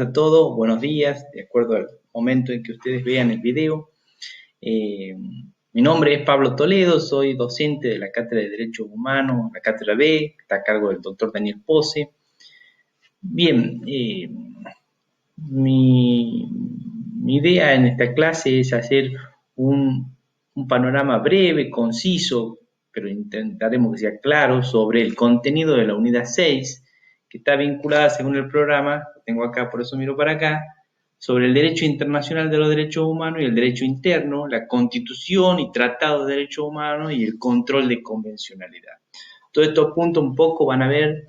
A todos, buenos días, de acuerdo al momento en que ustedes vean el video. Mi nombre es Pablo Toledo, soy docente de la Cátedra de Derechos Humanos, la Cátedra B, que está a cargo del doctor Daniel Pose. Bien, mi idea en esta clase es hacer un panorama breve, conciso, pero intentaremos que sea claro, sobre el contenido de la unidad 6, que está vinculada según el programa, lo tengo acá, por eso miro para acá, sobre el derecho internacional de los derechos humanos y el derecho interno, la constitución y tratados de derechos humanos y el control de convencionalidad. Todos estos puntos un poco van a ver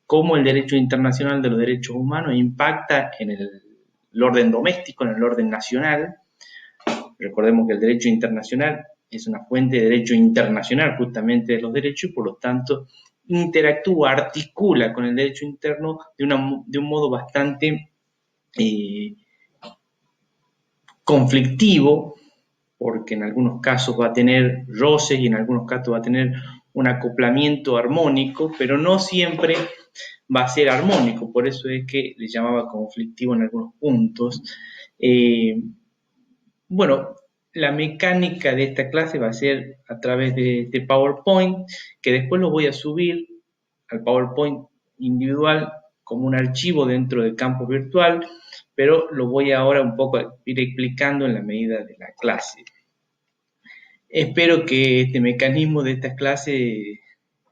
cómo el derecho internacional de los derechos humanos impacta en el orden doméstico, en el orden nacional. Recordemos que el derecho internacional es una fuente de derecho internacional justamente de los derechos y por lo tanto interactúa, articula con el derecho interno de un modo bastante conflictivo, porque en algunos casos va a tener roces y en algunos casos va a tener un acoplamiento armónico, pero no siempre va a ser armónico, por eso es que le llamaba conflictivo en algunos puntos. Bueno, la mecánica de esta clase va a ser a través de este PowerPoint, que después lo voy a subir al PowerPoint individual como un archivo dentro del campo virtual, pero lo voy ahora un poco a ir explicando en la medida de la clase. Espero que este mecanismo de estas clases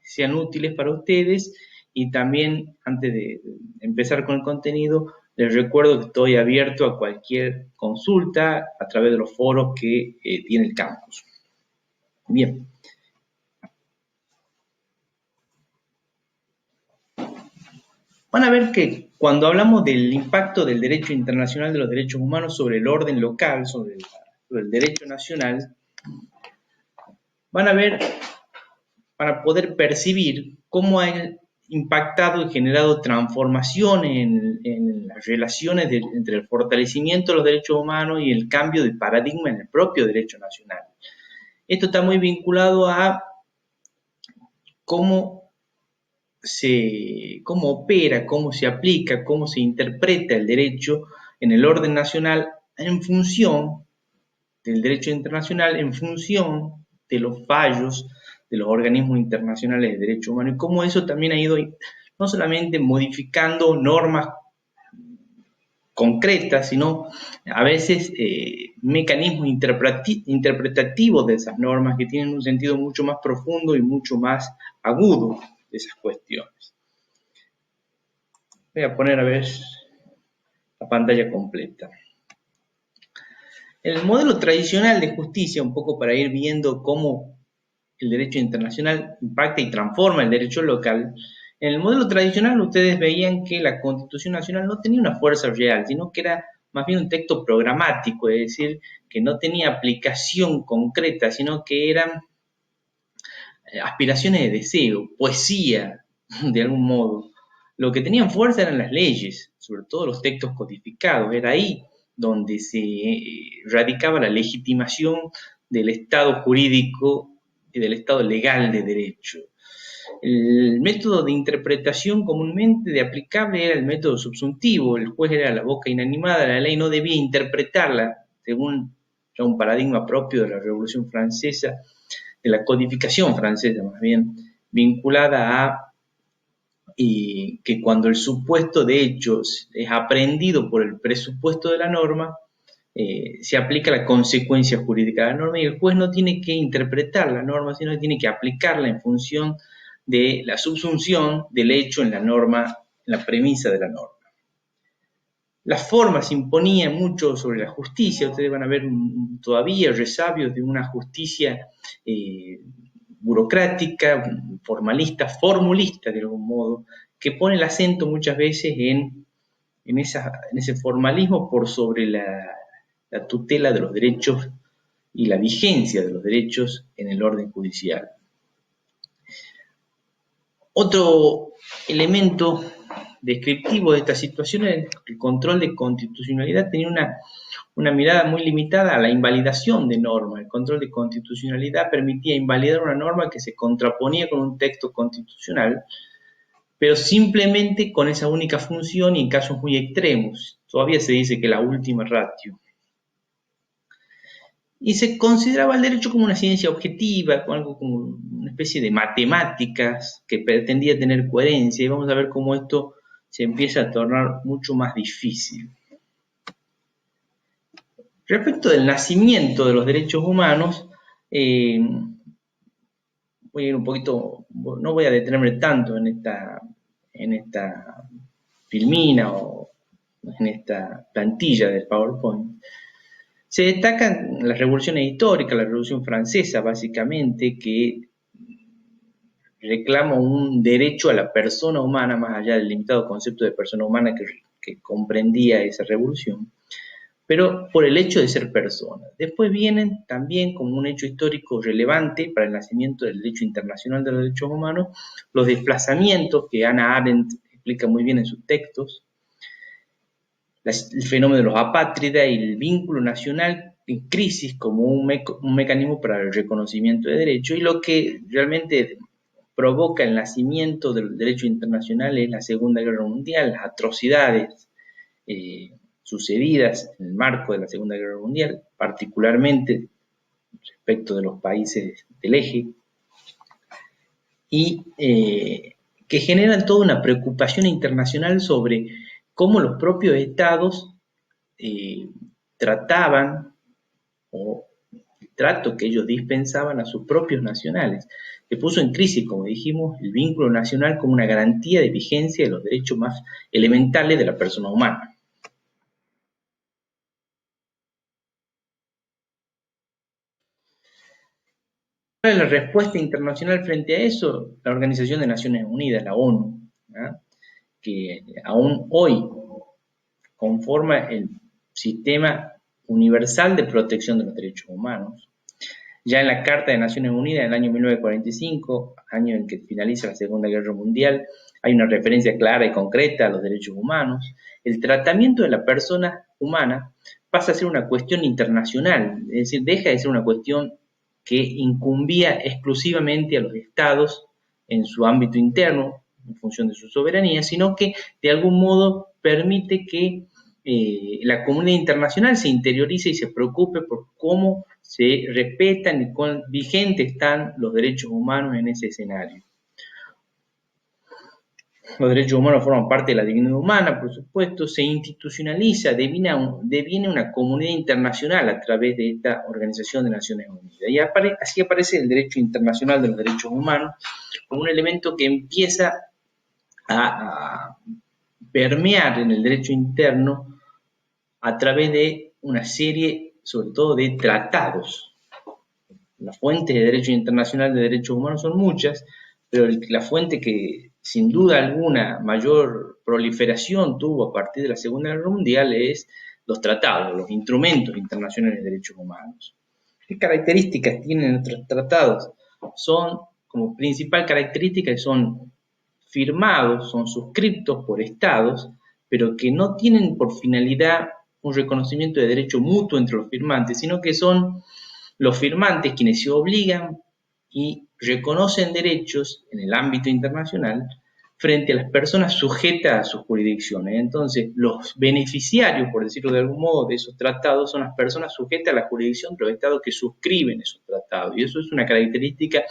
sean útiles para ustedes y también, antes de empezar con el contenido, les recuerdo que estoy abierto a cualquier consulta a través de los foros que tiene el campus. Bien. Van a ver que cuando hablamos del impacto del derecho internacional de los derechos humanos sobre el orden local, sobre el derecho nacional, van a poder percibir cómo ha impactado y generado transformaciones en las relaciones entre el fortalecimiento de los derechos humanos y el cambio de paradigma en el propio derecho nacional. Esto está muy vinculado a cómo opera, cómo se aplica, cómo se interpreta el derecho en el orden nacional en función del derecho internacional, en función de los fallos de los organismos internacionales de derechos humanos y cómo eso también ha ido no solamente modificando normas concretas, sino a veces mecanismos interpretativos de esas normas que tienen un sentido mucho más profundo y mucho más agudo de esas cuestiones. Voy a poner a ver la pantalla completa. El modelo tradicional de justicia, un poco para ir viendo cómo el derecho internacional impacta y transforma el derecho local, en el modelo tradicional ustedes veían que la Constitución Nacional no tenía una fuerza real, sino que era más bien un texto programático, es decir, que no tenía aplicación concreta, sino que eran aspiraciones de deseo, poesía, de algún modo. Lo que tenían fuerza eran las leyes, sobre todo los textos codificados, era ahí donde se radicaba la legitimación del Estado jurídico y del Estado legal de derecho. El método de interpretación comúnmente de aplicable era el método subsuntivo, el juez era la boca inanimada, la ley no debía interpretarla según ya un paradigma propio de la Revolución Francesa, de la codificación francesa más bien, vinculada a que cuando el supuesto de hechos es aprendido por el presupuesto de la norma, se aplica la consecuencia jurídica de la norma y el juez no tiene que interpretar la norma, sino que tiene que aplicarla en función de la subsunción del hecho en la norma, en la premisa de la norma. Las formas imponían mucho sobre la justicia, ustedes van a ver todavía resabios de una justicia burocrática, formalista, formulista de algún modo, que pone el acento muchas veces en ese formalismo por sobre la tutela de los derechos y la vigencia de los derechos en el orden judicial. Otro elemento descriptivo de esta situación es el control de constitucionalidad. Tenía una mirada muy limitada a la invalidación de normas. El control de constitucionalidad permitía invalidar una norma que se contraponía con un texto constitucional, pero simplemente con esa única función y en casos muy extremos. Todavía se dice que la última ratio. Y se consideraba el derecho como una ciencia objetiva, como algo como una especie de matemáticas que pretendía tener coherencia, y vamos a ver cómo esto se empieza a tornar mucho más difícil. Respecto del nacimiento de los derechos humanos, voy a ir un poquito, no voy a detenerme tanto en esta filmina o en esta plantilla del PowerPoint. Se destacan las revoluciones históricas, la Revolución Francesa básicamente, que reclama un derecho a la persona humana, más allá del limitado concepto de persona humana que comprendía esa revolución, pero por el hecho de ser persona. Después vienen también como un hecho histórico relevante para el nacimiento del derecho internacional de los derechos humanos, los desplazamientos que Hannah Arendt explica muy bien en sus textos, el fenómeno de los apátridas y el vínculo nacional en crisis como un mecanismo para el reconocimiento de derechos, y lo que realmente provoca el nacimiento del derecho internacional es la Segunda Guerra Mundial, las atrocidades sucedidas en el marco de la Segunda Guerra Mundial, particularmente respecto de los países del eje, y que generan toda una preocupación internacional sobre cómo los propios estados trataban o el trato que ellos dispensaban a sus propios nacionales. Se puso en crisis, como dijimos, el vínculo nacional como una garantía de vigencia de los derechos más elementales de la persona humana. ¿Cuál es la respuesta internacional frente a eso? La Organización de Naciones Unidas, la ONU, ¿no? Que aún hoy conforma el sistema universal de protección de los derechos humanos. Ya en la Carta de Naciones Unidas del año 1945, año en que finaliza la Segunda Guerra Mundial, hay una referencia clara y concreta a los derechos humanos. El tratamiento de la persona humana pasa a ser una cuestión internacional, es decir, deja de ser una cuestión que incumbía exclusivamente a los estados en su ámbito interno, en función de su soberanía, sino que de algún modo permite que la comunidad internacional se interiorice y se preocupe por cómo se respetan y cuán vigentes están los derechos humanos en ese escenario. Los derechos humanos forman parte de la dignidad humana, por supuesto, se institucionaliza, deviene una comunidad internacional a través de esta Organización de Naciones Unidas. Y así aparece el derecho internacional de los derechos humanos como un elemento que empieza a permear en el derecho interno a través de una serie, sobre todo, de tratados. Las fuentes de derecho internacional de derechos humanos son muchas, pero la fuente que sin duda alguna mayor proliferación tuvo a partir de la Segunda Guerra Mundial es los tratados, los instrumentos internacionales de derechos humanos. ¿Qué características tienen nuestros tratados? Son como principal característica que son firmados, son suscriptos por estados, pero que no tienen por finalidad un reconocimiento de derecho mutuo entre los firmantes, sino que son los firmantes quienes se obligan y reconocen derechos en el ámbito internacional frente a las personas sujetas a sus jurisdicciones. Entonces, los beneficiarios, por decirlo de algún modo, de esos tratados son las personas sujetas a la jurisdicción de los estados que suscriben esos tratados. Y eso es una característica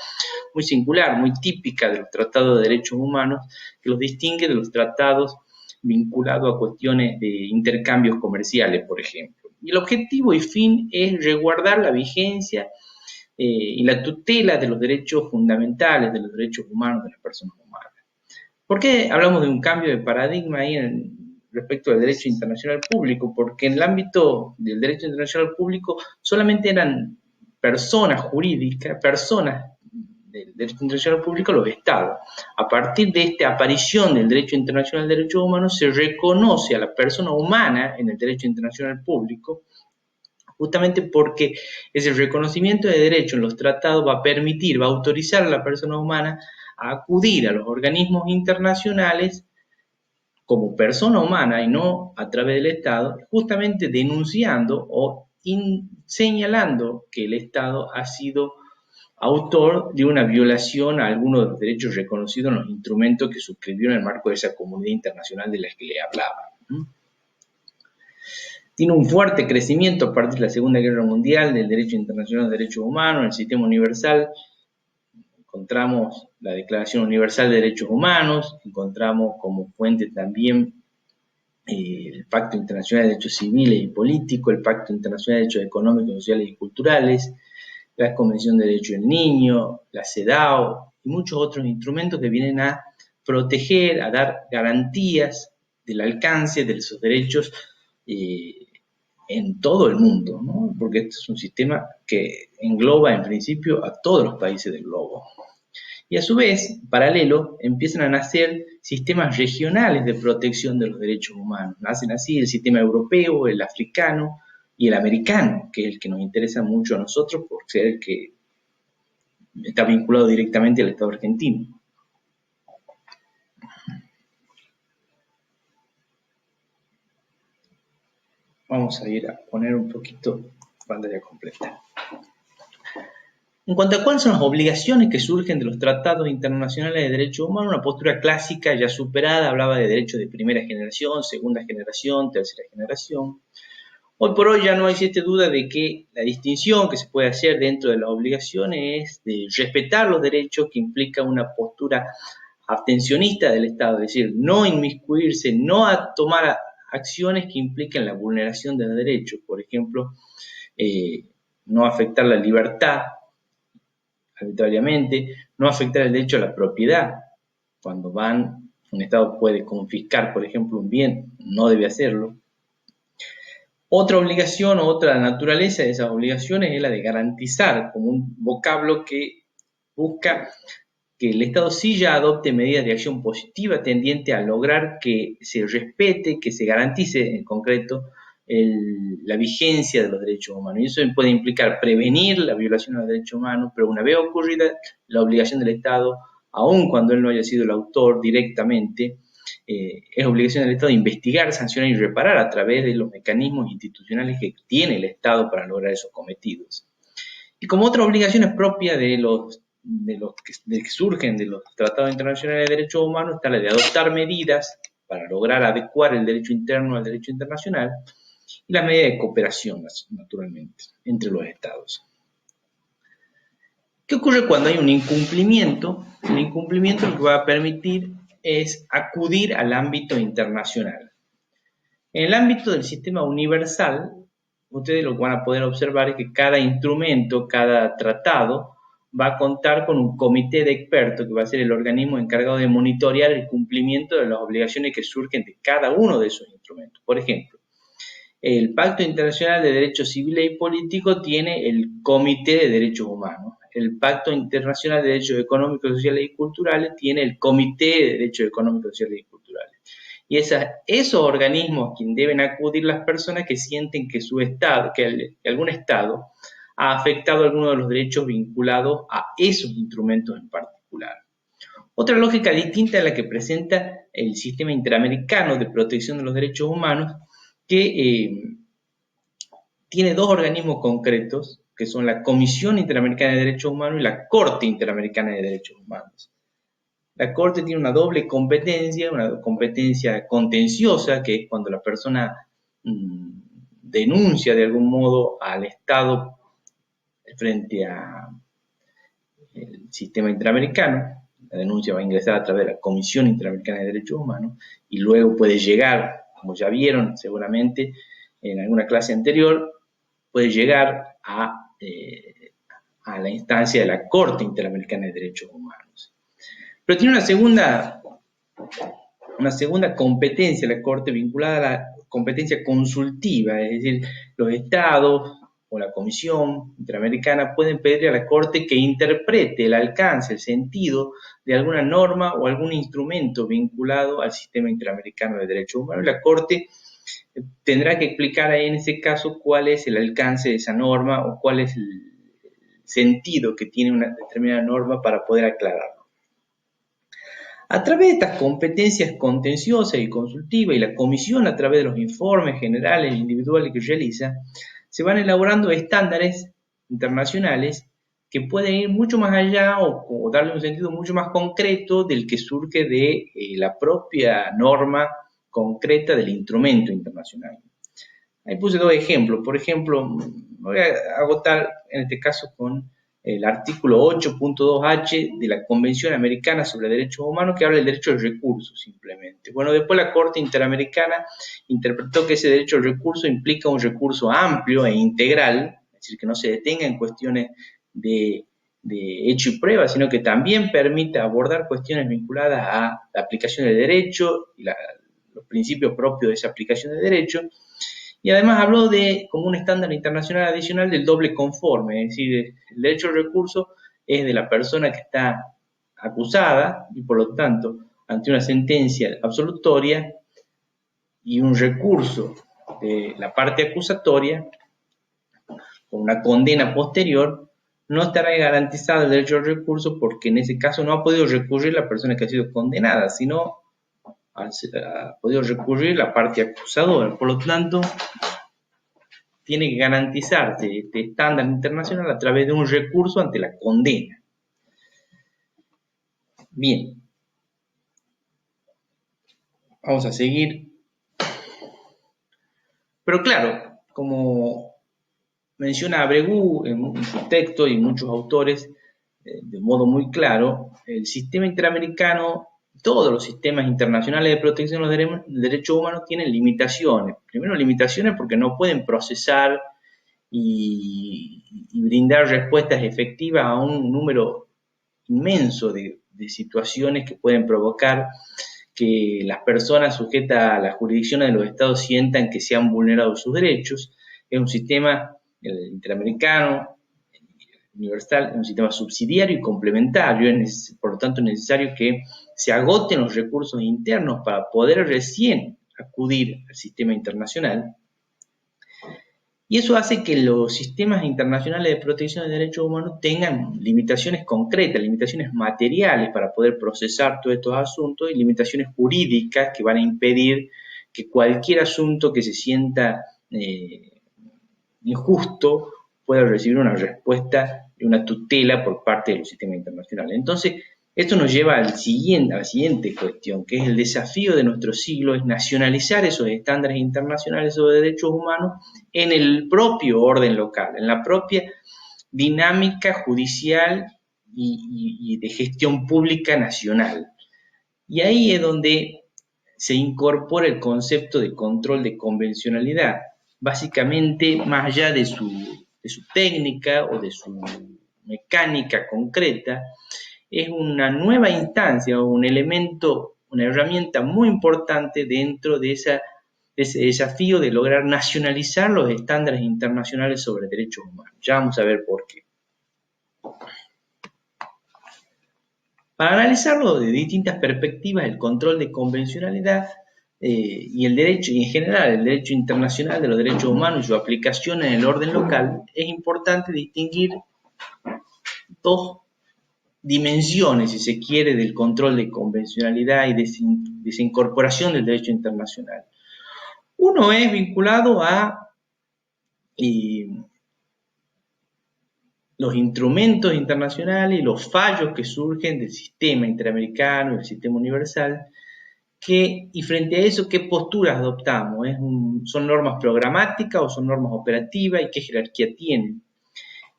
muy singular, muy típica de los tratados de derechos humanos, que los distingue de los tratados vinculados a cuestiones de intercambios comerciales, por ejemplo. Y el objetivo y fin es resguardar la vigencia y la tutela de los derechos fundamentales, de los derechos humanos de las personas humanas. ¿Por qué hablamos de un cambio de paradigma ahí respecto al derecho internacional público? Porque en el ámbito del derecho internacional público solamente eran personas jurídicas, personas del derecho internacional público, los estados. A partir de esta aparición del derecho internacional de derechos humanos, se reconoce a la persona humana en el derecho internacional público, justamente porque ese reconocimiento de derechos en los tratados va a permitir, va a autorizar a la persona humana a acudir a los organismos internacionales como persona humana y no a través del Estado, justamente denunciando o señalando que el Estado ha sido autor de una violación a algunos de los derechos reconocidos en los instrumentos que suscribió en el marco de esa comunidad internacional de la que le hablaba. Tiene un fuerte crecimiento a partir de la Segunda Guerra Mundial del derecho internacional de derechos humanos, el sistema universal. Encontramos la Declaración Universal de Derechos Humanos, encontramos como fuente también el Pacto Internacional de Derechos Civiles y Políticos, el Pacto Internacional de Derechos Económicos, Sociales y Culturales, la Convención de Derechos del Niño, la CEDAW y muchos otros instrumentos que vienen a proteger, a dar garantías del alcance de esos derechos en todo el mundo, ¿no? Porque este es un sistema que engloba en principio a todos los países del globo. Y a su vez, paralelo, empiezan a nacer sistemas regionales de protección de los derechos humanos. Nacen así el sistema europeo, el africano y el americano, que es el que nos interesa mucho a nosotros por ser el que está vinculado directamente al Estado argentino. Vamos a ir a poner un poquito pantalla completa. En cuanto a cuáles son las obligaciones que surgen de los tratados internacionales de derechos humanos, una postura clásica ya superada hablaba de derechos de primera generación, segunda generación, tercera generación. Hoy por hoy ya no existe duda de que la distinción que se puede hacer dentro de las obligaciones es de respetar los derechos, que implica una postura abstencionista del Estado, es decir, no inmiscuirse, no a tomar acciones que impliquen la vulneración de los derechos, por ejemplo, no afectar la libertad arbitrariamente, no afectar el derecho a la propiedad. Cuando un Estado puede confiscar, por ejemplo, un bien, no debe hacerlo. Otra obligación o otra naturaleza de esas obligaciones es la de garantizar, como un vocablo que busca que el Estado sí ya adopte medidas de acción positiva tendiente a lograr que se respete, que se garantice en concreto la vigencia de los derechos humanos. Y eso puede implicar prevenir la violación de los derechos humanos, pero una vez ocurrida la obligación del Estado, aun cuando él no haya sido el autor directamente, es obligación del Estado investigar, sancionar y reparar a través de los mecanismos institucionales que tiene el Estado para lograr esos cometidos. Y como otra obligación es propia de que surgen de los tratados internacionales de derechos humanos, está la de adoptar medidas para lograr adecuar el derecho interno al derecho internacional y la medida de cooperación, naturalmente, entre los estados. ¿Qué ocurre cuando hay un incumplimiento? El incumplimiento lo que va a permitir es acudir al ámbito internacional. En el ámbito del sistema universal, ustedes lo que van a poder observar es que cada instrumento, cada tratado, va a contar con un comité de expertos que va a ser el organismo encargado de monitorear el cumplimiento de las obligaciones que surgen de cada uno de esos instrumentos. Por ejemplo, el Pacto Internacional de Derechos Civiles y Políticos tiene el Comité de Derechos Humanos. El Pacto Internacional de Derechos Económicos, Sociales y Culturales tiene el Comité de Derechos Económicos, Sociales y Culturales. Y esos organismos a quienes deben acudir las personas que sienten que su Estado, que algún Estado ha afectado algunos de los derechos vinculados a esos instrumentos en particular. Otra lógica distinta es la que presenta el sistema interamericano de protección de los derechos humanos, que tiene dos organismos concretos, que son la Comisión Interamericana de Derechos Humanos y la Corte Interamericana de Derechos Humanos. La Corte tiene una doble competencia, una competencia contenciosa, que es cuando la persona denuncia de algún modo al Estado frente al sistema interamericano. La denuncia va a ingresar a través de la Comisión Interamericana de Derechos Humanos y luego puede llegar, como ya vieron seguramente en alguna clase anterior, puede llegar a la instancia de la Corte Interamericana de Derechos Humanos. Pero tiene una segunda competencia la Corte vinculada a la competencia consultiva, es decir, los estados o la Comisión Interamericana pueden pedirle a la Corte que interprete el alcance, el sentido de alguna norma o algún instrumento vinculado al sistema interamericano de derechos humanos. La Corte tendrá que explicar ahí en ese caso cuál es el alcance de esa norma o cuál es el sentido que tiene una determinada norma para poder aclararlo. A través de estas competencias contenciosas y consultivas y la comisión a través de los informes generales e individuales que realiza, se van elaborando estándares internacionales que pueden ir mucho más allá o darle un sentido mucho más concreto del que surge de la propia norma concreta del instrumento internacional. Ahí puse dos ejemplos. Por ejemplo, me voy a agotar en este caso con el artículo 8.2H de la Convención Americana sobre Derechos Humanos, que habla del derecho al recurso simplemente. Bueno, después la Corte Interamericana interpretó que ese derecho al recurso implica un recurso amplio e integral, es decir, que no se detenga en cuestiones de hecho y prueba, sino que también permite abordar cuestiones vinculadas a la aplicación del derecho y los principios propios de esa aplicación de derecho. Y además habló de como un estándar internacional adicional del doble conforme, es decir, el derecho al recurso es de la persona que está acusada y por lo tanto ante una sentencia absolutoria y un recurso de la parte acusatoria con una condena posterior, no estará garantizado el derecho al recurso porque en ese caso no ha podido recurrir la persona que ha sido condenada, sino ha podido recurrir la parte acusadora. Por lo tanto, tiene que garantizarse este estándar internacional a través de un recurso ante la condena. Bien, vamos a seguir. Pero claro, como menciona Abregu en su texto y muchos autores, de modo muy claro, el sistema interamericano, todos los sistemas internacionales de protección de los derechos humanos tienen limitaciones. Primero, limitaciones porque no pueden procesar y brindar respuestas efectivas a un número inmenso de situaciones que pueden provocar que las personas sujetas a la jurisdicción de los estados sientan que se han vulnerado sus derechos. Es un sistema interamericano, universal, es un sistema subsidiario y complementario, por lo tanto es necesario que se agoten los recursos internos para poder recién acudir al sistema internacional. Y eso hace que los sistemas internacionales de protección de derechos humanos tengan limitaciones concretas, limitaciones materiales para poder procesar todos estos asuntos y limitaciones jurídicas que van a impedir que cualquier asunto que se sienta injusto pueda recibir una respuesta y una tutela por parte de los sistemas internacionales. Entonces, esto nos lleva a la siguiente cuestión, que es el desafío de nuestro siglo, es nacionalizar esos estándares internacionales sobre derechos humanos en el propio orden local, en la propia dinámica judicial y de gestión pública nacional. Y ahí es donde se incorpora el concepto de control de convencionalidad. Básicamente, más allá de su técnica o de su mecánica concreta, es una nueva instancia o un elemento, una herramienta muy importante dentro de ese desafío de lograr nacionalizar los estándares internacionales sobre derechos humanos. Ya vamos a ver por qué. Para analizarlo de distintas perspectivas, el control de convencionalidad y el derecho, y en general el derecho internacional de los derechos humanos y su aplicación en el orden local, es importante distinguir dos dimensiones, si se quiere, del control de convencionalidad y de esa incorporación del derecho internacional. Uno es vinculado a los instrumentos internacionales y los fallos que surgen del sistema interamericano, del sistema universal, y frente a eso, ¿qué posturas adoptamos? ¿Son normas programáticas o son normas operativas y qué jerarquía tienen?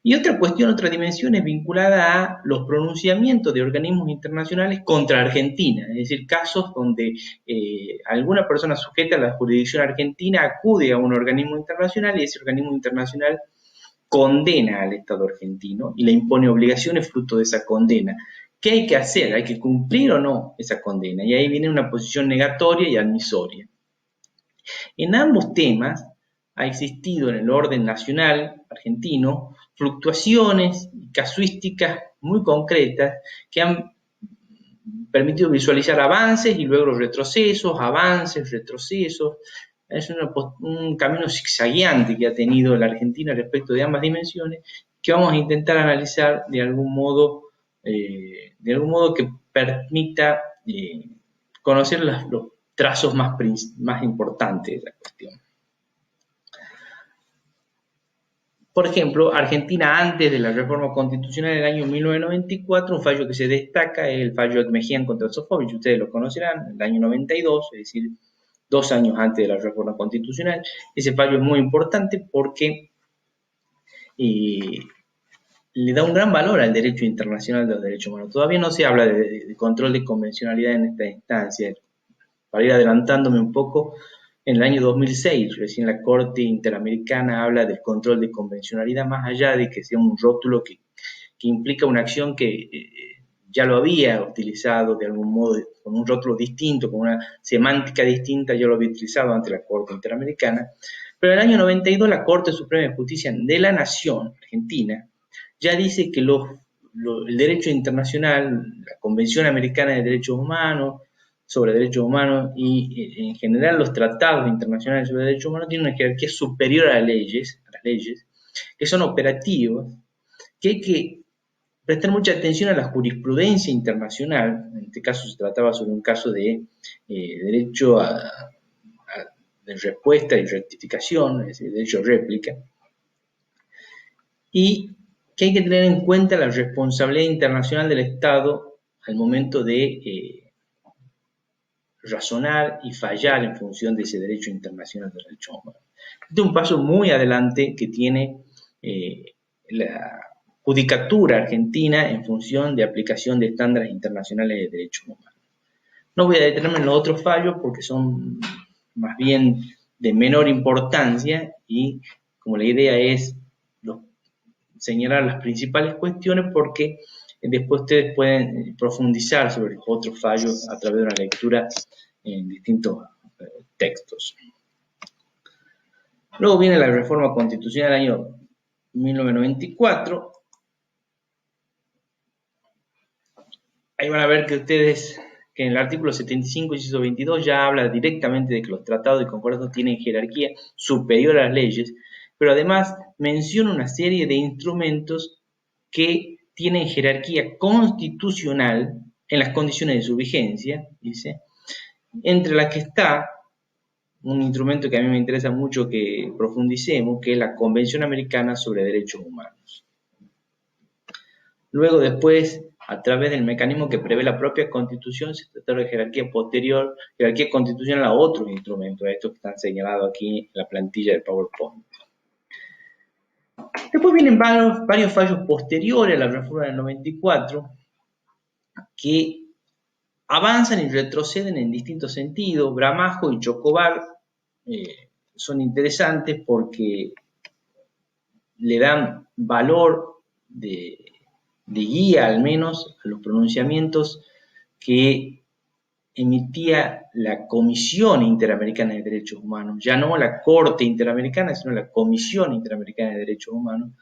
Y otra cuestión, otra dimensión es vinculada a los pronunciamientos de organismos internacionales contra Argentina, es decir, casos donde alguna persona sujeta a la jurisdicción argentina acude a un organismo internacional y ese organismo internacional condena al Estado argentino y le impone obligaciones fruto de esa condena. ¿Qué hay que hacer? ¿Hay que cumplir o no esa condena? Y ahí viene una posición negatoria y admisoria. En ambos temas ha existido en el orden nacional argentino fluctuaciones y casuísticas muy concretas que han permitido visualizar avances y luego retrocesos, avances, retrocesos. Es un camino zigzagueante que ha tenido la Argentina respecto de ambas dimensiones que vamos a intentar analizar de algún modo que permita conocer los trazos más importantes de la cuestión. Por ejemplo, Argentina antes de la reforma constitucional del año 1994, un fallo que se destaca es el fallo de Mejían contra Sofovich, ustedes lo conocerán, en el año 92, es decir, 2 años antes de la reforma constitucional. Ese fallo es muy importante porque eh, le da un gran valor al derecho internacional de los derechos humanos. Todavía no se habla de control de convencionalidad en esta instancia. Para ir adelantándome un poco, en el año 2006, recién la Corte Interamericana habla del control de convencionalidad, más allá de que sea un rótulo que implica una acción que ya lo había utilizado de algún modo, con un rótulo distinto, con una semántica distinta, ya lo había utilizado ante la Corte Interamericana. Pero en el año 92 la Corte Suprema de Justicia de la Nación, Argentina, ya dice que el derecho internacional, la Convención Americana de Derechos Humanos, sobre derechos humanos y en general los tratados internacionales sobre derechos humanos tienen una jerarquía superior a las leyes que son operativos, que hay que prestar mucha atención a la jurisprudencia internacional. En este caso se trataba sobre un caso de derecho de respuesta y rectificación, es decir, derecho a réplica, y que hay que tener en cuenta la responsabilidad internacional del Estado al momento de razonar y fallar en función de ese derecho internacional de derechos humanos. Este es un paso muy adelante que tiene la judicatura argentina en función de aplicación de estándares internacionales de derechos humanos. No voy a detenerme en los otros fallos porque son más bien de menor importancia y como la idea es señalar las principales cuestiones porque después ustedes pueden profundizar sobre los otros fallos a través de una lectura en distintos textos. Luego viene la reforma constitucional del año 1994. Ahí van a ver que ustedes, que en el artículo 75, inciso 22, ya habla directamente de que los tratados y concordatos tienen jerarquía superior a las leyes, pero además menciona una serie de instrumentos que tienen jerarquía constitucional en las condiciones de su vigencia, dice, entre las que está un instrumento que a mí me interesa mucho que profundicemos, que es la Convención Americana sobre Derechos Humanos. Luego después, a través del mecanismo que prevé la propia Constitución, se trata de jerarquía posterior, jerarquía constitucional a otros instrumentos, a estos que están señalados aquí en la plantilla de PowerPoint. Después vienen varios fallos posteriores a la reforma del 94 que avanzan y retroceden en distintos sentidos. Bramajo y Chocobar son interesantes porque le dan valor de guía al menos a los pronunciamientos que emitía la Comisión Interamericana de Derechos Humanos, ya no la Corte Interamericana, sino la Comisión Interamericana de Derechos Humanos,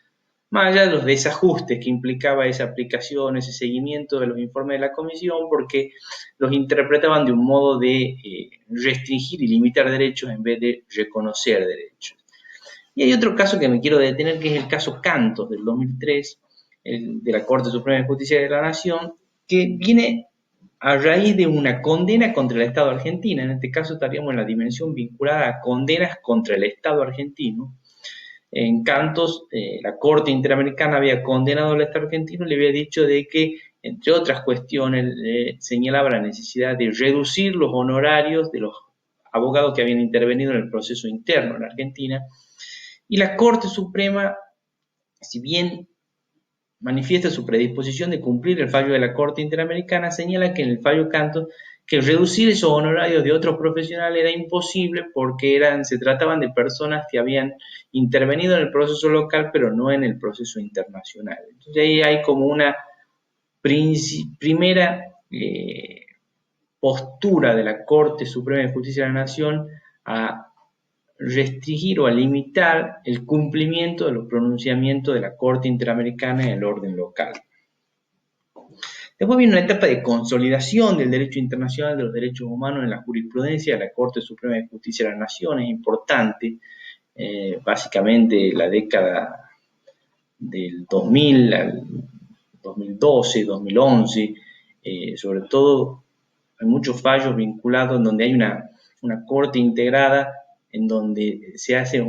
más allá de los desajustes que implicaba esa aplicación, ese seguimiento de los informes de la Comisión, porque los interpretaban de un modo de restringir y limitar derechos en vez de reconocer derechos. Y hay otro caso que me quiero detener, que es el caso Cantos del 2003, de la Corte Suprema de Justicia de la Nación, que viene a raíz de una condena contra el Estado argentino. En este caso estaríamos en la dimensión vinculada a condenas contra el Estado argentino. En Cantos, la Corte Interamericana había condenado al Estado argentino y le había dicho de que, entre otras cuestiones, señalaba la necesidad de reducir los honorarios de los abogados que habían intervenido en el proceso interno en la Argentina. Y la Corte Suprema, si bien manifiesta su predisposición de cumplir el fallo de la Corte Interamericana, señala que en el fallo Cantos que reducir esos honorarios de otros profesionales era imposible porque se trataban de personas que habían intervenido en el proceso local pero no en el proceso internacional. Entonces ahí hay como una primera postura de la Corte Suprema de Justicia de la Nación a restringir o a limitar el cumplimiento de los pronunciamientos de la Corte Interamericana en el orden local. Después viene una etapa de consolidación del derecho internacional de los derechos humanos en la jurisprudencia de la Corte Suprema de Justicia de la Nación, es importante, básicamente la década del 2000 al 2012, 2011, sobre todo hay muchos fallos vinculados en donde hay una corte integrada en donde se hace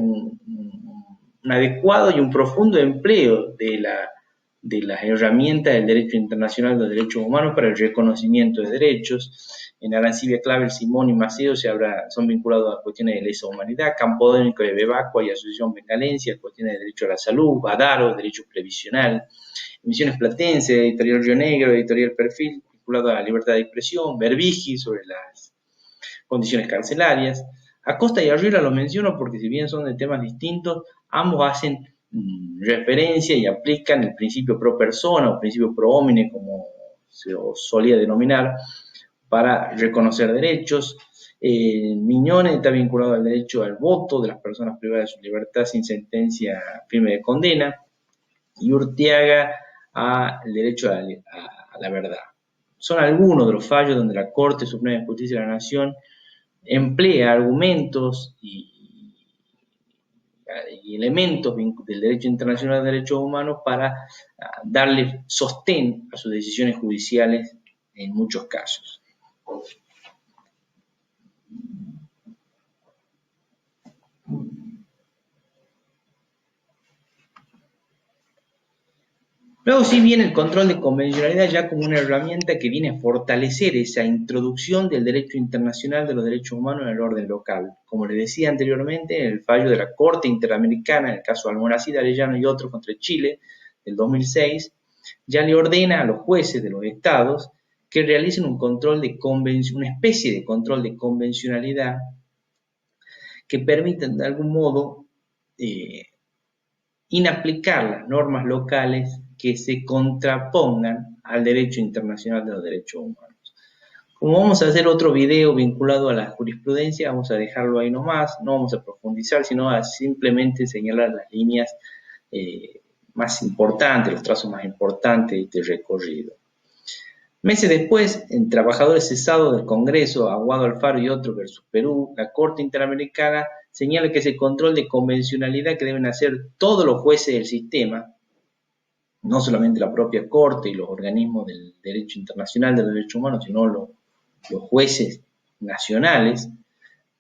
un adecuado y un profundo empleo de las herramientas del derecho internacional de los derechos humanos para el reconocimiento de derechos. En Arancibia Clavel, Simón y Macedo son vinculados a cuestiones de lesa humanidad, Campodónico de Bebacua y Asociación Becalencia, cuestiones de derecho a la salud, Badaro, derecho previsional, Misiones Platense, Editorial Río Negro, Editorial Perfil, vinculado a la libertad de expresión, Berbigi sobre las condiciones carcelarias. Acosta y Arriola lo menciono porque si bien son de temas distintos, ambos hacen referencia y aplican el principio pro persona o principio pro homine, como se solía denominar, para reconocer derechos. Miñones está vinculado al derecho al voto de las personas privadas de su libertad sin sentencia firme de condena, y Urteaga al derecho a la verdad. Son algunos de los fallos donde la Corte Suprema de Justicia de la Nación emplea argumentos y elementos del derecho internacional de derechos humanos para darle sostén a sus decisiones judiciales en muchos casos. Luego sí viene el control de convencionalidad ya como una herramienta que viene a fortalecer esa introducción del derecho internacional de los derechos humanos en el orden local. Como les decía anteriormente, el fallo de la Corte Interamericana, en el caso de Almonacid, Arellano y otro contra Chile, del 2006, ya le ordena a los jueces de los estados que realicen un control de una especie de control de convencionalidad que permita de algún modo inaplicar las normas locales que se contrapongan al derecho internacional de los derechos humanos. Como vamos a hacer otro video vinculado a la jurisprudencia, vamos a dejarlo ahí nomás, no vamos a profundizar, sino a simplemente señalar las líneas más importantes, los trazos más importantes de este recorrido. Meses después, en Trabajadores Cesados del Congreso, Aguado Alfaro y otros versus Perú, la Corte Interamericana señala que ese control de convencionalidad que deben hacer todos los jueces del sistema, no solamente la propia Corte y los organismos del derecho internacional de los derechos humanos, sino los jueces nacionales,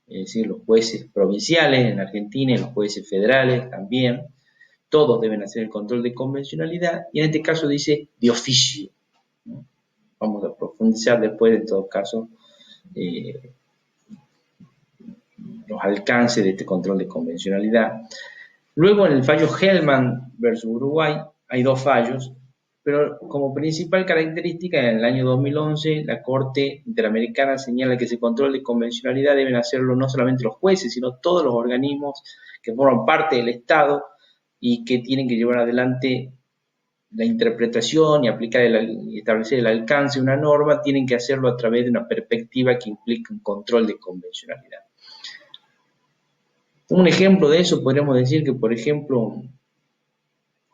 es decir, los jueces provinciales en Argentina y los jueces federales también, todos deben hacer el control de convencionalidad y en este caso dice de oficio, ¿no? Vamos a profundizar después, en todo caso, los alcances de este control de convencionalidad. Luego, en el fallo Hellman versus Uruguay, hay dos fallos, pero como principal característica, en el año 2011, la Corte Interamericana señala que ese control de convencionalidad deben hacerlo no solamente los jueces, sino todos los organismos que forman parte del Estado y que tienen que llevar adelante la interpretación y aplicar y establecer el alcance de una norma, tienen que hacerlo a través de una perspectiva que implica un control de convencionalidad. Un ejemplo de eso podríamos decir que, por ejemplo,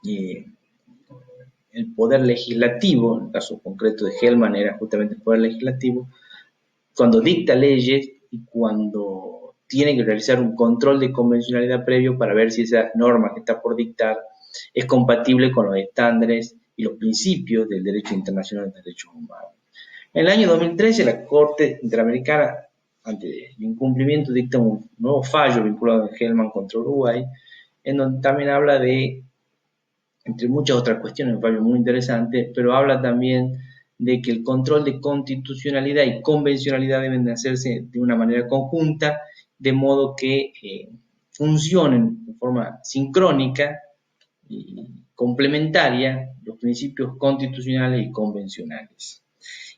el poder legislativo, en el caso concreto de Hellman era justamente el poder legislativo, cuando dicta leyes y cuando tiene que realizar un control de convencionalidad previo para ver si esa norma que está por dictar es compatible con los estándares y los principios del derecho internacional de derechos humanos. En el año 2013, la Corte Interamericana, ante el incumplimiento, dicta un nuevo fallo vinculado a Hellman contra Uruguay, en donde también habla de, entre muchas otras cuestiones, un fallo muy interesante, pero habla también de que el control de constitucionalidad y convencionalidad deben de hacerse de una manera conjunta, de modo que funcionen de forma sincrónica y complementaria los principios constitucionales y convencionales.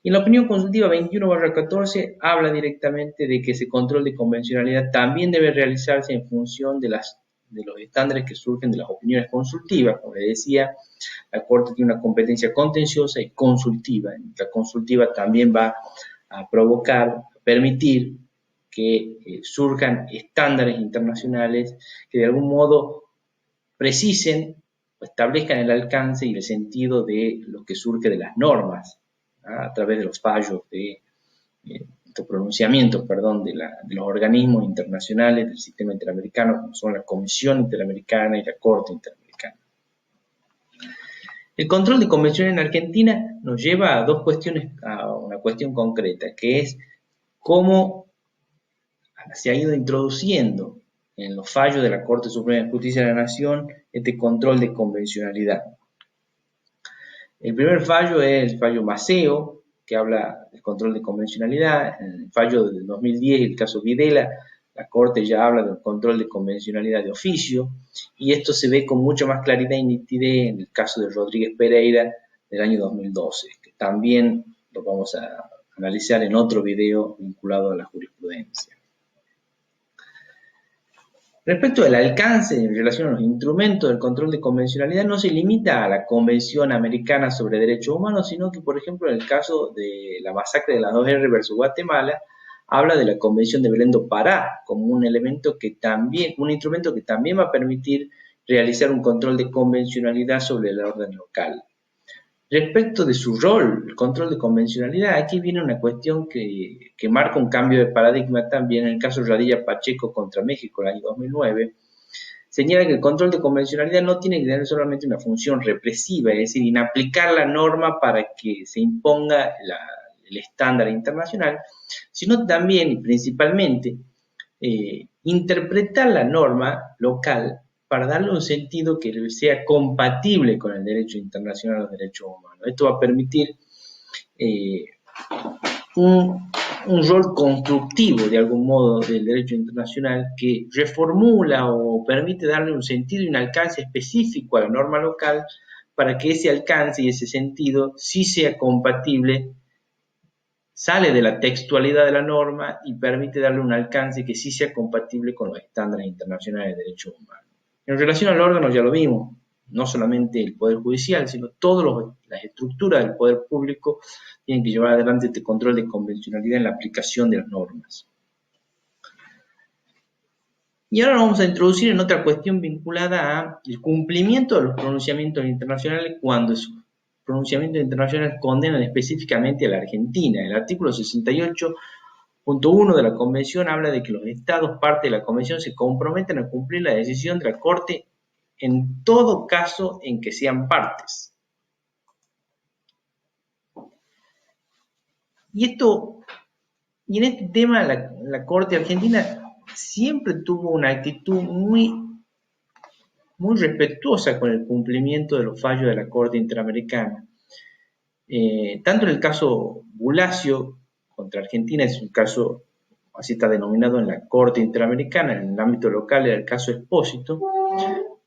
Y en la opinión consultiva 21/14 habla directamente de que ese control de convencionalidad también debe realizarse en función de los estándares que surgen de las opiniones consultivas. Como les decía, la Corte tiene una competencia contenciosa y consultiva. La consultiva también va a provocar, a permitir que surjan estándares internacionales que de algún modo precisen o establezcan el alcance y el sentido de lo que surge de las normas, a través de los fallos, de estos pronunciamientos, de los organismos internacionales del sistema interamericano, como son la Comisión Interamericana y la Corte Interamericana. El control de convenciones en Argentina nos lleva a dos cuestiones, a una cuestión concreta, que es cómo se ha ido introduciendo en los fallos de la Corte Suprema de Justicia de la Nación este control de convencionalidad. El primer fallo es el fallo Maceo, que habla del control de convencionalidad. En el fallo del 2010, el caso Videla, la Corte ya habla del control de convencionalidad de oficio, y esto se ve con mucha más claridad y nitidez en el caso de Rodríguez Pereira del año 2012, que también lo vamos a analizar en otro video vinculado a la jurisprudencia. Respecto al alcance en relación a los instrumentos del control de convencionalidad, no se limita a la Convención Americana sobre Derechos Humanos, sino que, por ejemplo, en el caso de la masacre de las 2R versus Guatemala, habla de la Convención de Belén do Pará como un elemento que también, un instrumento que también va a permitir realizar un control de convencionalidad sobre el orden local. Respecto de su rol, el control de convencionalidad, aquí viene una cuestión que marca un cambio de paradigma también en el caso Radilla Pacheco contra México el año 2009. Señala que el control de convencionalidad no tiene que tener solamente una función represiva, es decir, inaplicar la norma para que se imponga el estándar internacional, sino también y principalmente interpretar la norma local para darle un sentido que sea compatible con el derecho internacional a los derechos humanos. Esto va a permitir un rol constructivo, de algún modo, del derecho internacional que reformula o permite darle un sentido y un alcance específico a la norma local para que ese alcance y ese sentido sí sea compatible, sale de la textualidad de la norma y permite darle un alcance que sí sea compatible con los estándares internacionales de derechos humanos. En relación al órgano ya lo vimos, no solamente el Poder Judicial, sino todas las estructuras del Poder Público tienen que llevar adelante este control de convencionalidad en la aplicación de las normas. Y ahora nos vamos a introducir en otra cuestión vinculada al cumplimiento de los pronunciamientos internacionales cuando esos pronunciamientos internacionales condenan específicamente a la Argentina. El artículo 68.1 de la Convención habla de que los Estados parte de la Convención se comprometen a cumplir la decisión de la Corte en todo caso en que sean partes. Y en este tema la Corte Argentina siempre tuvo una actitud muy respetuosa con el cumplimiento de los fallos de la Corte Interamericana. Tanto en el caso Bulacio contra Argentina, es un caso, así está denominado en la Corte Interamericana, en el ámbito local era el caso Expósito.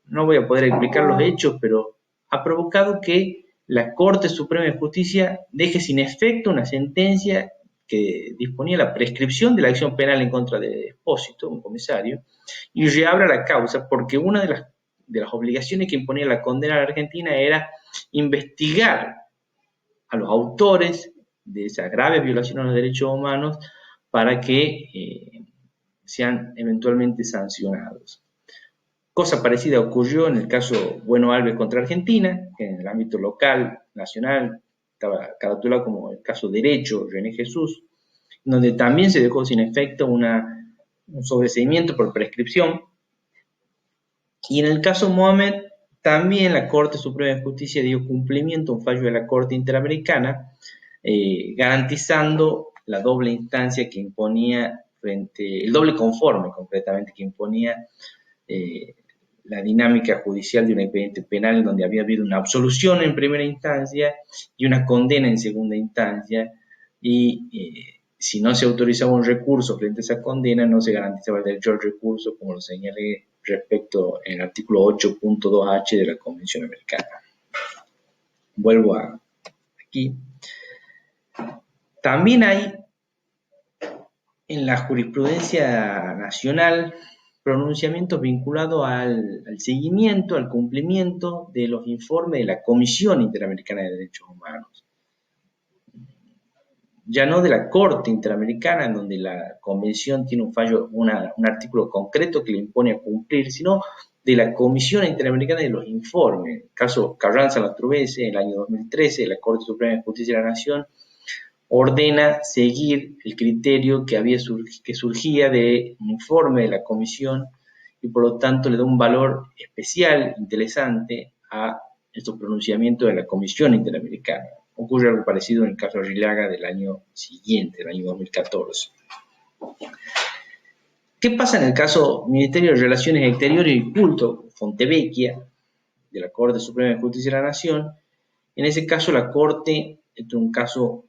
No voy a poder explicar los hechos, pero ha provocado que la Corte Suprema de Justicia deje sin efecto una sentencia que disponía la prescripción de la acción penal en contra de Expósito, un comisario, y reabra la causa porque una de las obligaciones que imponía la condena a la Argentina era investigar a los autores de esas graves violaciones a los derechos humanos para que sean eventualmente sancionados. Cosa parecida ocurrió en el caso Bueno Alves contra Argentina, que en el ámbito local, nacional, estaba caratulado como el caso Derecho, René Jesús, donde también se dejó sin efecto un sobreseimiento por prescripción. Y en el caso Mohamed, también la Corte Suprema de Justicia dio cumplimiento a un fallo de la Corte Interamericana, garantizando la doble instancia que imponía el doble conforme concretamente que imponía la dinámica judicial de un expediente penal donde había habido una absolución en primera instancia y una condena en segunda instancia, y si no se autorizaba un recurso frente a esa condena, no se garantizaba el derecho al recurso, como lo señalé respecto en el artículo 8.2h de la Convención Americana. Vuelvo aquí. También hay en la jurisprudencia nacional pronunciamientos vinculados al seguimiento, al cumplimiento de los informes de la Comisión Interamericana de Derechos Humanos. Ya no de la Corte Interamericana, en donde la Convención tiene un fallo, un artículo concreto que le impone a cumplir, sino de la Comisión Interamericana de los Informes. El caso Carranza-Latrubese, en el año 2013, la Corte Suprema de Justicia de la Nación ordena seguir el criterio que surgía de un informe de la Comisión y por lo tanto le da un valor especial, interesante, a estos pronunciamientos de la Comisión Interamericana. Ocurre algo parecido en el caso Arrillaga del año siguiente, del año 2014. ¿Qué pasa en el caso Ministerio de Relaciones Exteriores y Culto, Fontevecchia, de la Corte Suprema de Justicia de la Nación? En ese caso, la Corte, este es un caso,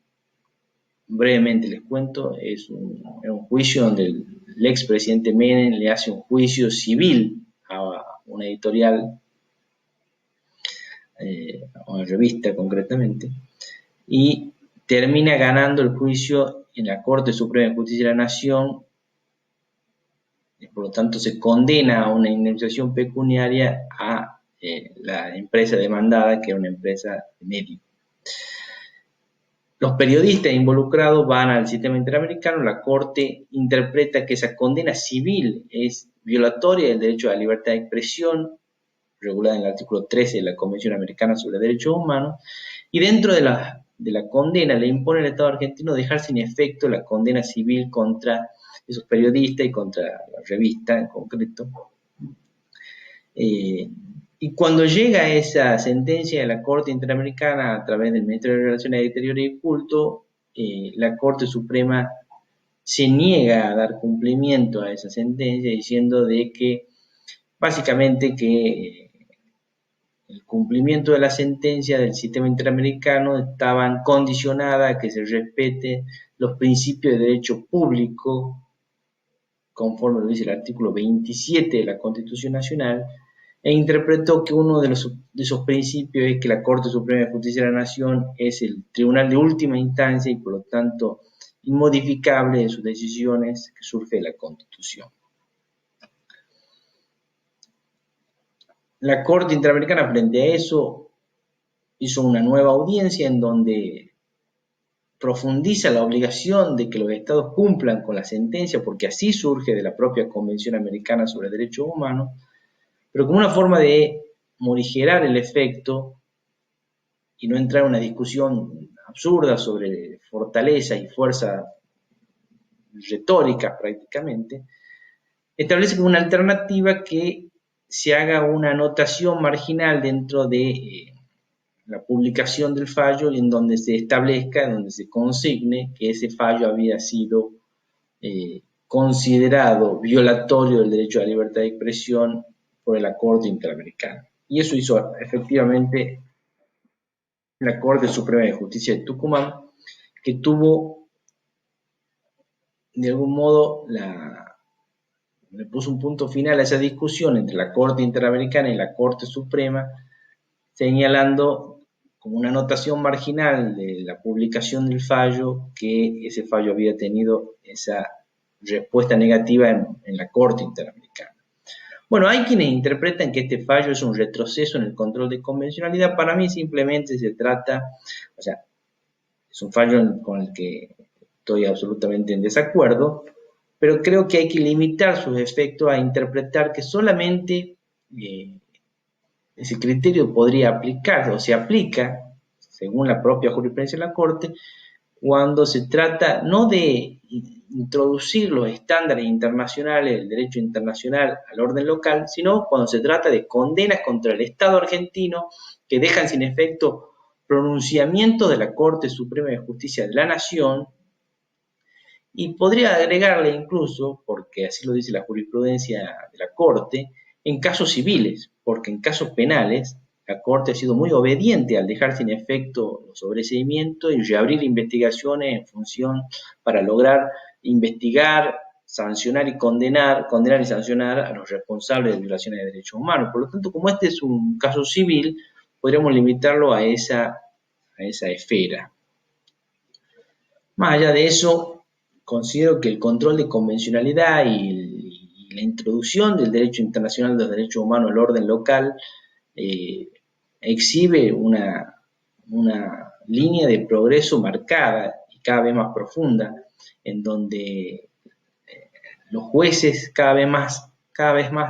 brevemente les cuento, es un juicio donde el expresidente Menem le hace un juicio civil a una editorial, a una revista concretamente, y termina ganando el juicio en la Corte Suprema de Justicia de la Nación, y por lo tanto se condena a una indemnización pecuniaria a la empresa demandada, que era una empresa de medios. Los periodistas involucrados van al sistema interamericano, la Corte interpreta que esa condena civil es violatoria del derecho a la libertad de expresión, regulada en el artículo 13 de la Convención Americana sobre Derechos Humanos, y dentro de la condena le impone al Estado argentino dejar sin efecto la condena civil contra esos periodistas y contra la revista en concreto. Y cuando llega esa sentencia de la Corte Interamericana a través del Ministerio de Relaciones Exteriores y Culto, la Corte Suprema se niega a dar cumplimiento a esa sentencia diciendo de que básicamente que el cumplimiento de la sentencia del sistema interamericano estaban condicionada a que se respete los principios de derecho público, conforme lo dice el artículo 27 de la Constitución Nacional, e interpretó que uno de esos principios es que la Corte Suprema de Justicia de la Nación es el tribunal de última instancia y por lo tanto inmodificable en sus decisiones que surge de la Constitución. La Corte Interamericana frente a eso hizo una nueva audiencia en donde profundiza la obligación de que los estados cumplan con la sentencia, porque así surge de la propia Convención Americana sobre Derechos Humanos, pero como una forma de morigerar el efecto y no entrar en una discusión absurda sobre fortaleza y fuerza retórica prácticamente, establece como una alternativa que se haga una anotación marginal dentro de la publicación del fallo en donde se establezca, en donde se consigne que ese fallo había sido considerado violatorio del derecho a la libertad de expresión por la Corte Interamericana. Y eso hizo efectivamente la Corte Suprema de Justicia de Tucumán, que tuvo de algún modo le puso un punto final a esa discusión entre la Corte Interamericana y la Corte Suprema, señalando como una anotación marginal de la publicación del fallo que ese fallo había tenido esa respuesta negativa en la Corte Interamericana. Bueno, hay quienes interpretan que este fallo es un retroceso en el control de convencionalidad. Para mí simplemente se trata, o sea, es un fallo con el que estoy absolutamente en desacuerdo, pero creo que hay que limitar sus efectos a interpretar que solamente ese criterio podría aplicarse o se aplica, según la propia jurisprudencia de la Corte, cuando se trata no de introducir los estándares internacionales del derecho internacional al orden local, sino cuando se trata de condenas contra el Estado argentino que dejan sin efecto pronunciamientos de la Corte Suprema de Justicia de la Nación, y podría agregarle incluso, porque así lo dice la jurisprudencia de la Corte, en casos civiles, porque en casos penales la Corte ha sido muy obediente al dejar sin efecto los sobreseimientos y reabrir investigaciones en función para lograr investigar, sancionar y condenar y sancionar a los responsables de violaciones de derechos humanos. Por lo tanto, como este es un caso civil, podríamos limitarlo a esa esfera. Más allá de eso, considero que el control de convencionalidad y la introducción del derecho internacional de los derechos humanos al orden local exhibe una línea de progreso marcada y cada vez más profunda, en donde los jueces cada vez más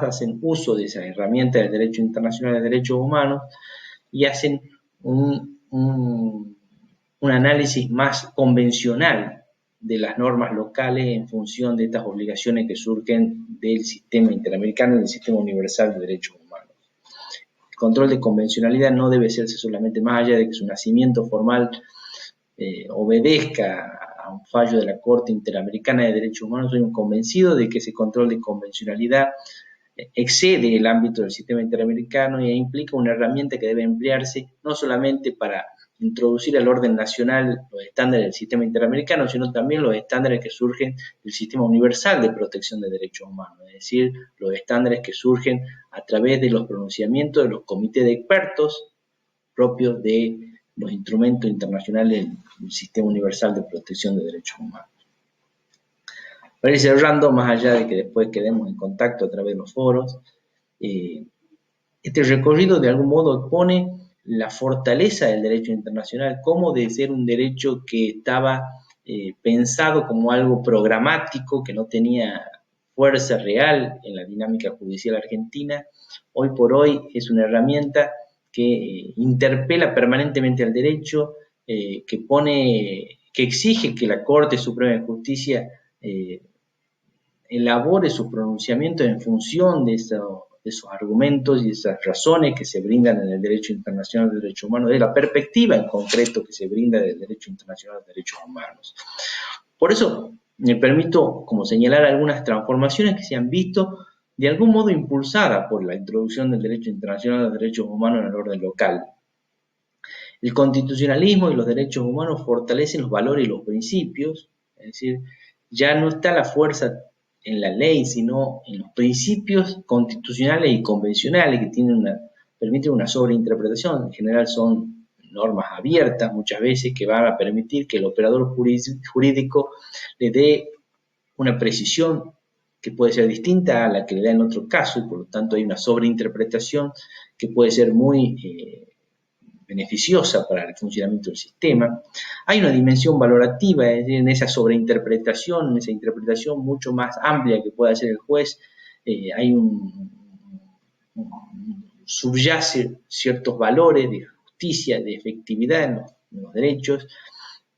hacen uso de esa herramienta del derecho internacional de derechos humanos y hacen un análisis más convencional de las normas locales en función de estas obligaciones que surgen del sistema interamericano y del sistema universal de derechos humanos. El control de convencionalidad no debe hacerse solamente más allá de que su nacimiento formal obedezca a a un fallo de la Corte Interamericana de Derechos Humanos, soy un convencido de que ese control de convencionalidad excede el ámbito del sistema interamericano y implica una herramienta que debe emplearse no solamente para introducir al orden nacional los estándares del sistema interamericano, sino también los estándares que surgen del sistema universal de protección de derechos humanos, es decir, los estándares que surgen a través de los pronunciamientos de los comités de expertos propios de los instrumentos internacionales del sistema universal de protección de derechos humanos. Para ir cerrando, más allá de que después quedemos en contacto a través de los foros, este recorrido de algún modo expone la fortaleza del derecho internacional, como de ser un derecho que estaba pensado como algo programático, que no tenía fuerza real en la dinámica judicial argentina, hoy por hoy es una herramienta que interpela permanentemente al derecho, que exige que la Corte Suprema de Justicia elabore sus pronunciamientos en función de esos argumentos y esas razones que se brindan en el derecho internacional de derechos humanos, de la perspectiva en concreto que se brinda del derecho internacional de derechos humanos. Por eso me permito como señalar algunas transformaciones que se han visto de algún modo impulsadas por la introducción del derecho internacional de derechos humanos en el orden local. El constitucionalismo y los derechos humanos fortalecen los valores y los principios, es decir, ya no está la fuerza en la ley, sino en los principios constitucionales y convencionales que permiten una sobreinterpretación. En general son normas abiertas muchas veces que van a permitir que el operador jurídico le dé una precisión que puede ser distinta a la que le da en otro caso y por lo tanto hay una sobreinterpretación que puede ser muy beneficiosa para el funcionamiento del sistema. Hay una dimensión valorativa en esa sobreinterpretación, en esa interpretación mucho más amplia que puede hacer el juez. Hay subyace ciertos valores de justicia, de efectividad en los derechos,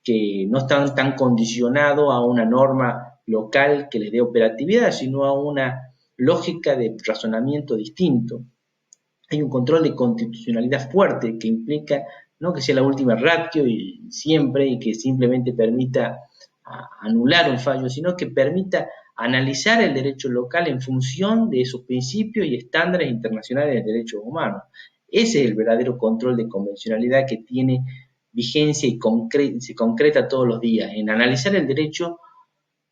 que no están tan condicionados a una norma local que les dé operatividad, sino a una lógica de razonamiento distinto. Hay un control de constitucionalidad fuerte que implica no que sea la última ratio y siempre y que simplemente permita anular un fallo, sino que permita analizar el derecho local en función de esos principios y estándares internacionales de derechos humanos. Ese es el verdadero control de convencionalidad que tiene vigencia y se concreta todos los días, en analizar el derecho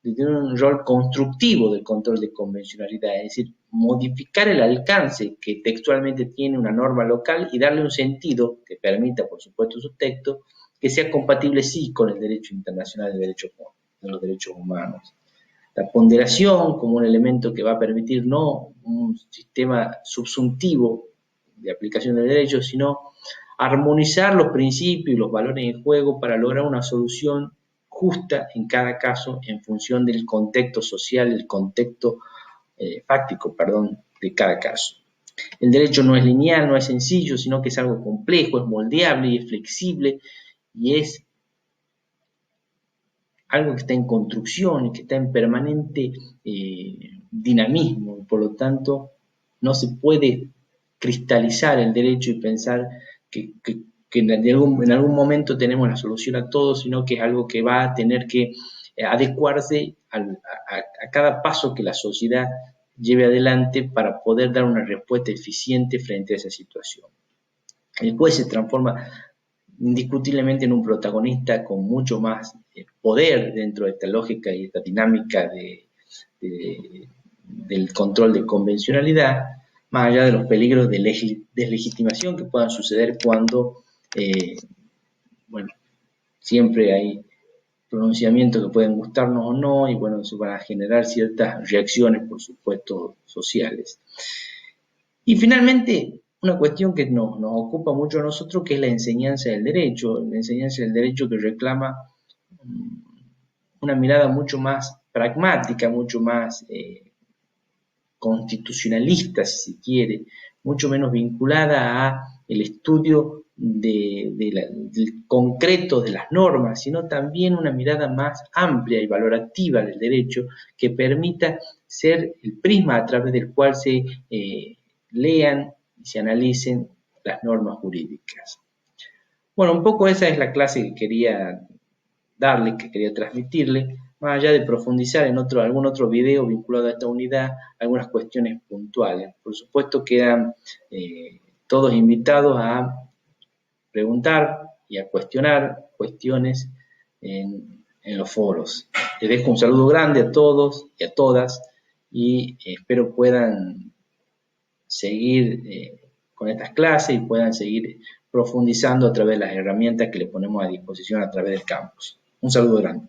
desde un rol constructivo del control de convencionalidad, es decir, modificar el alcance que textualmente tiene una norma local y darle un sentido que permita, por supuesto, su texto, que sea compatible sí con el derecho internacional de los derechos humanos. La ponderación como un elemento que va a permitir no un sistema subsuntivo de aplicación del derecho, sino armonizar los principios y los valores en juego para lograr una solución justa en cada caso en función del contexto social, el contexto fáctico, de cada caso. El derecho no es lineal, no es sencillo, sino que es algo complejo, es moldeable y es flexible y es algo que está en construcción y que está en permanente dinamismo. Por lo tanto, no se puede cristalizar el derecho y pensar que en algún momento tenemos la solución a todo, sino que es algo que va a tener que adecuarse a cada paso que la sociedad lleve adelante para poder dar una respuesta eficiente frente a esa situación. El juez se transforma indiscutiblemente en un protagonista con mucho más poder dentro de esta lógica y esta dinámica del control de convencionalidad, más allá de los peligros de deslegitimación que puedan suceder cuando, siempre hay pronunciamientos que pueden gustarnos o no, y bueno, eso va a generar ciertas reacciones, por supuesto, sociales. Y finalmente, una cuestión que nos ocupa mucho a nosotros, que es la enseñanza del derecho que reclama una mirada mucho más pragmática, mucho más constitucionalista, si se quiere, mucho menos vinculada a el estudio del concreto de las normas, sino también una mirada más amplia y valorativa del derecho que permita ser el prisma a través del cual se lean y se analicen las normas jurídicas. Bueno, un poco esa es la clase que quería darle, que quería transmitirle, más allá de profundizar en algún otro video vinculado a esta unidad, algunas cuestiones puntuales. Por supuesto, quedan todos invitados a preguntar y a cuestionar cuestiones en los foros. Les dejo un saludo grande a todos y a todas y espero puedan seguir con estas clases y puedan seguir profundizando a través de las herramientas que les ponemos a disposición a través del campus. Un saludo grande.